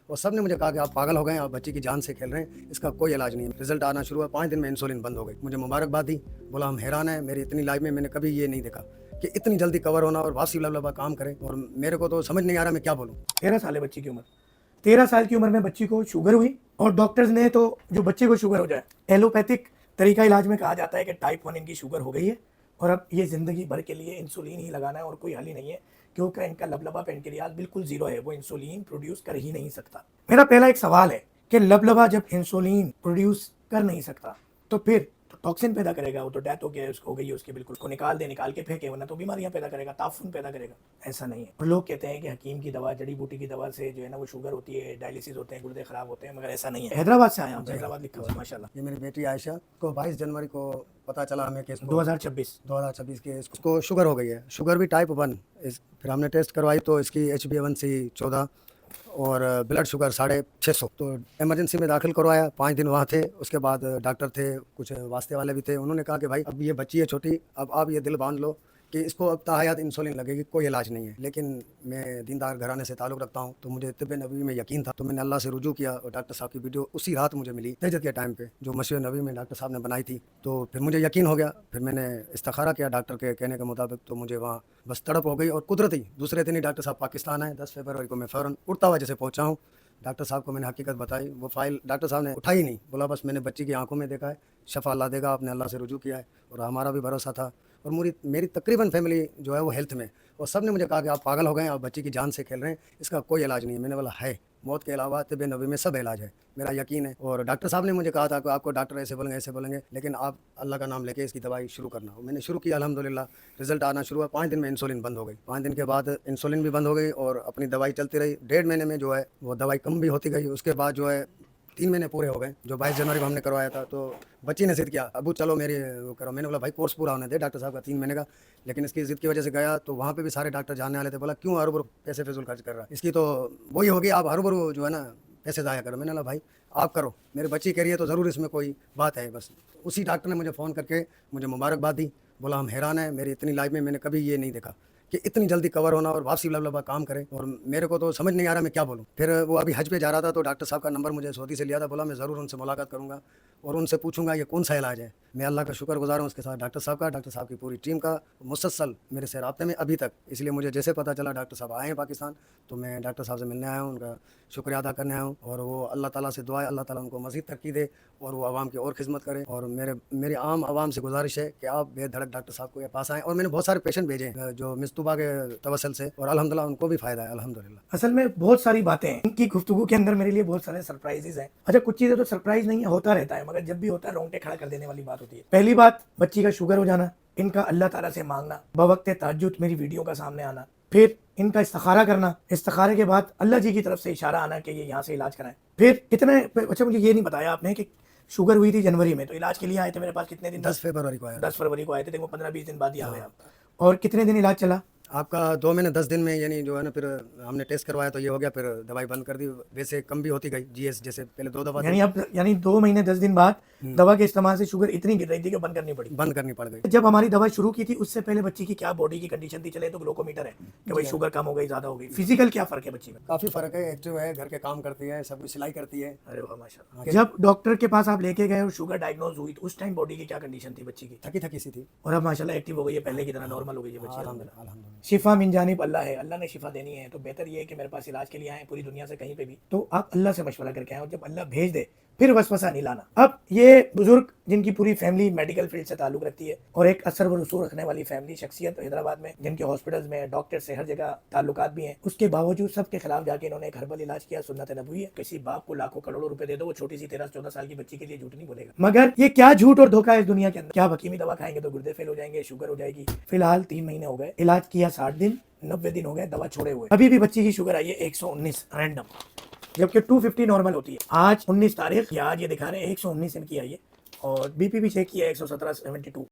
और सब ने मुझे कहा कि आप पागल हो गए हैं, आप बच्ची की जान से खेल रहे हैं, इसका कोई इलाज नहीं है। रिजल्ट आना शुरू हुआ, 5 दिन में इंसुलिन बंद हो गई। मुझे मुबारकबाद दी, बोला हम हैरान हैं, मेरी इतनी लाइफ में मैंने कभी ये नहीं देखा कि इतनी जल्दी कवर होना और वापसी लबलबा काम करे। और मेरे को तो समझ नहीं आ रहा मैं क्या बोलूँ। 13 साल है बच्ची की उम्र। 13 साल की उम्र में बच्ची को शुगर हुई और डॉक्टर्स ने तो जो बच्चे को शुगर हो जाए, एलोपैथिक तरीका इलाज में कहा जाता है कि टाइप 1 इनकी शुगर हो गई है और अब ये ज़िंदगी भर के लिए इंसुलिन ही लगाना है और कोई हल ही नहीं है, क्योंकि इनका लबलबा पेनक्रियाज बिल्कुल ज़ीरो है, वो इंसुलिन प्रोड्यूस कर ही नहीं सकता। मेरा पहला एक सवाल है कि लबलबा जब इंसुलिन प्रोड्यूस कर नहीं सकता तो फिर तो टॉक्सिन पैदा करेगा, वो तो डेथ हो गया, हो गई है उसकी, बिल्कुल उसको निकाल दे, निकाल के फेंके, वरना तो बीमारियां पैदा करेगा, ताफून पैदा करेगा। ऐसा नहीं है। और लोग कहते हैं कि हकीम की दवा, जड़ी बूटी की दवा से जो है ना वो शुगर होती है, डायलिसिस होते हैं, गुर्दे खराब होते हैं, मगर ऐसा नहीं है। हैदराबाद से आया हूँ, हैदराबाद लिखा हुआ है माशाल्लाह। ये मेरी बेटी आयशा को 22 जनवरी को पता चला हमें कि इसको 2026 के इसको शुगर हो गई है। शुगर भी टाइप 1। फिर हमने टेस्ट करवाई तो इसकी HbA1c 14 और ब्लड शुगर 650। तो इमरजेंसी में दाखिल करवाया, 5 दिन वहाँ थे। उसके बाद डॉक्टर थे, कुछ वास्ते वाले भी थे, उन्होंने कहा कि भाई अब ये बच्ची है छोटी, अब आप ये दिल बांध लो कि इसको अब ताहयात इंसुलिन लगेगी, कोई इलाज नहीं है। लेकिन मैं दीनदार घराने से ताल्लुक़ रखता हूँ, तो मुझे तिब्बे नबी में यकीन था, तो मैंने अल्लाह से रुजू किया और डॉक्टर साहब की वीडियो उसी रात मुझे मिली तहज्जुद के टाइम पे, जो मस्जिद नबी में डॉक्टर साहब ने बनाई थी। तो फिर मुझे यकीन हो गया, फिर मैंने इस्तिखारा किया डॉक्टर के कहने के मुताबिक, तो मुझे वहाँ बस तड़प हो गई। और कुदरती दूसरे दिन ही डॉक्टर साहब पाकिस्तान आए। 10 फरवरी को मैं फ़ौरन उड़ता हुआ जैसे पहुँचा हूँ, डॉक्टर साहब को मैंने हकीकत बताई। वो फाइल डॉक्टर साहब ने उठाई नहीं, बोला बस मैंने बच्ची की आंखों में देखा है, शफा अल्लाह देगा, आपने अल्लाह से रुजू किया है और हमारा भी भरोसा था। और मेरी तकरीबन फैमिली जो है वो हेल्थ में, और सब ने मुझे कहा कि आप पागल हो गए हैं, आप बच्ची की जान से खेल रहे हैं, इसका कोई इलाज नहीं है। मैंने बोला है, मौत के अलावा तिब्बे नबी में सब इलाज है, मेरा यकीन है। और डॉक्टर साहब ने मुझे कहा था कि आपको डॉक्टर ऐसे बोलेंगे, लेकिन आप अल्लाह का नाम लेके इसकी दवाई शुरू करना। मैंने शुरू किया, अल्हम्दुलिल्लाह रिजल्ट आना शुरू हुआ। 5 दिन में इंसुलिन बंद हो गई। 5 दिन के बाद इंसुलिन भी बंद हो गई और अपनी दवाई चलती रही। 1.5 महीने में जो है वो दवाई कम भी होती गई। उसके बाद जो है 3 महीने पूरे हो गए, जो 22 जनवरी को हमने करवाया था। तो बच्ची ने ज़िद किया, अबू चलो मेरी वो करो। मैंने बोला भाई कोर्स पूरा होने दे डॉक्टर साहब का 3 महीने का। लेकिन इसकी ज़िद की वजह से गया तो वहाँ पे भी सारे डॉक्टर जानने वाले थे। बोला क्यों हर पैसे फिजूल खर्च कर रहा है, इसकी तो वही होगी, आप हर जो है ना पैसे ज़ाया करो। मैंने बोला भाई आप करो, मेरी बच्ची कह रही है तो ज़रूर इसमें कोई बात है। बस उसी डॉक्टर ने मुझे फ़ोन करके मुझे मुबारकबाद दी, बोला हम हैरान हैं, मेरी इतनी लाइफ में मैंने कभी ये नहीं देखा कि इतनी जल्दी कवर होना और वापसी लबलबा काम करे। और मेरे को तो समझ नहीं आ रहा मैं क्या बोलूँ। फिर वो अभी हज पे जा रहा था तो डॉक्टर साहब का नंबर मुझे सऊदी से लिया था। बोला मैं ज़रूर उनसे मुलाकात करूँगा और उनसे पूछूंगा ये कौन सा इलाज है। मैं अल्लाह का शुक्रगुजार हूँ उसके साथ, डॉक्टर साहब की पूरी टीम का, मुसलसल मेरे से राब्ते में अभी तक। इसलिए मुझे जैसे पता चला डॉक्टर साहब आए हैं पाकिस्तान, तो मैं डॉक्टर साहब से मिलने आया हूँ, उनका शुक्रिया अदा करने आया हूँ। और वो अल्लाह ताला से दुआ है, अल्लाह ताला उनको मज़ीद तरक्की दे और वो आवाम की और खिदमत करें। और मेरी आम आवाम से गुजारिश है कि आप बेधड़क डॉक्टर साहब के पास आएँ। और मैंने बहुत सारे पेशेंट भेजे हैं जो मिस्तूबा के तवसल से, और अल्हम्दुलिल्लाह उनको भी फ़ायदा है अल्हम्दुलिल्लाह। असल में बहुत सारी बातें हैं, इनकी गुफ्तगू के अंदर मेरे लिए बहुत सारे सरप्राइजेज हैं। अच्छा, कुछ चीज़ें तो सरप्राइज नहीं है, होता रहता है, मगर जब भी होता है रोंगटे खड़ा कर देने वाली बात होती है। पहली बात, बच्ची का शुगर हो जाना, इनका अल्लाह ताला से मांगना, बवक्त तहज्जुद मेरी वीडियो का सामने आना, फिर इनका इस्तिखारा करना, इस्तिखारे के बाद अल्लाह जी की तरफ से इशारा आना कि ये यहाँ से इलाज कराएं। फिर कितने, अच्छा मुझे ये नहीं बताया आपने कि शुगर हुई थी जनवरी में, तो इलाज के लिए आए थे मेरे पास कितने दिन? 10 फरवरी को आया। 10 फरवरी को आए थे, देखो 15-20 दिन बाद ही आ गए आप। और कितने दिन इलाज चला आपका? 2 महीने 10 दिन में, यानी जो है ना, फिर हमने टेस्ट करवाया तो ये हो गया, फिर दवाई बंद कर दी। वैसे कम भी होती गई, GS जैसे पहले 2 दफ़ा यानी 2 महीने 10 दिन बाद दवा के इस्तेमाल से शुगर इतनी गिर रही थी कि बंद करनी पड़ गई। जब हमारी दवा शुरू की थी उससे पहले बच्ची की क्या बॉडी की कंडीशन थी? चले तो ग्लूकोमीटर है कि भाई शुगर कम हो गई, ज्यादा हो गई। फिजिकल क्या फर्क है बच्ची में? काफ़ी फ़र्क है, एक्टिव है, घर के काम करती है, सब कुछ सिलाई करती है। अरे वाह माशाल्लाह। जब डॉक्टर के पास आप लेके गए और शुगर डायग्नोज हुई तो उस टाइम बॉडी की क्या कंडीशन थी बच्ची की? थकी थकी सी थी, और अब माशाल्लाह एक्टिव हो गई है, पहले की तरह नॉर्मल हो गई है बच्ची। अल्हम्दुलिल्लाह। शिफा मिन जानिब अल्लाह है, अल्लाह ने शिफा देनी है, तो बेहतर ये है कि मेरे पास इलाज के लिए आए पूरी दुनिया से कहीं पे भी, तो आप अल्लाह से मशवरा करके आए, और जब अल्लाह भेज दे फिर वसवसा नहीं लाना। अब ये बुजुर्ग जिनकी पूरी फैमिली मेडिकल फील्ड से ताल्लुक रखती है और एक असर व रसूख रखने वाली फैमिली शख्सियत हैदराबाद में, जिनके हॉस्पिटल्स में डॉक्टर से हर जगह ताल्लुकात भी हैं, उसके बावजूद सबके खिलाफ जाके इन्होंने एक हर्बल इलाज किया, सुन्नत नबवी है। किसी बाप को लाखों करोड़ों रुपए दे दो, वो छोटी सी 13-14 साल की बच्ची के लिए झूठ नहीं बोलेगा। मगर ये क्या झूठ और धोखा है इस दुनिया के अंदर? क्या हकीमी दवा खाएंगे तो गुर्दे फेल हो जाएंगे, शुगर हो जाएगी? फिलहाल 3 महीने हो गए, इलाज किया 60 दिन, 90 दिन हो गए दवा छोड़े हुए। अभी भी बच्ची की शुगर आई है 119 रैंडम, जबकि 250 नॉर्मल होती है। आज 19 तारीख, या आज ये दिखा रहे हैं 119 इनकी आई है, और BP भी चेक किया 117/72।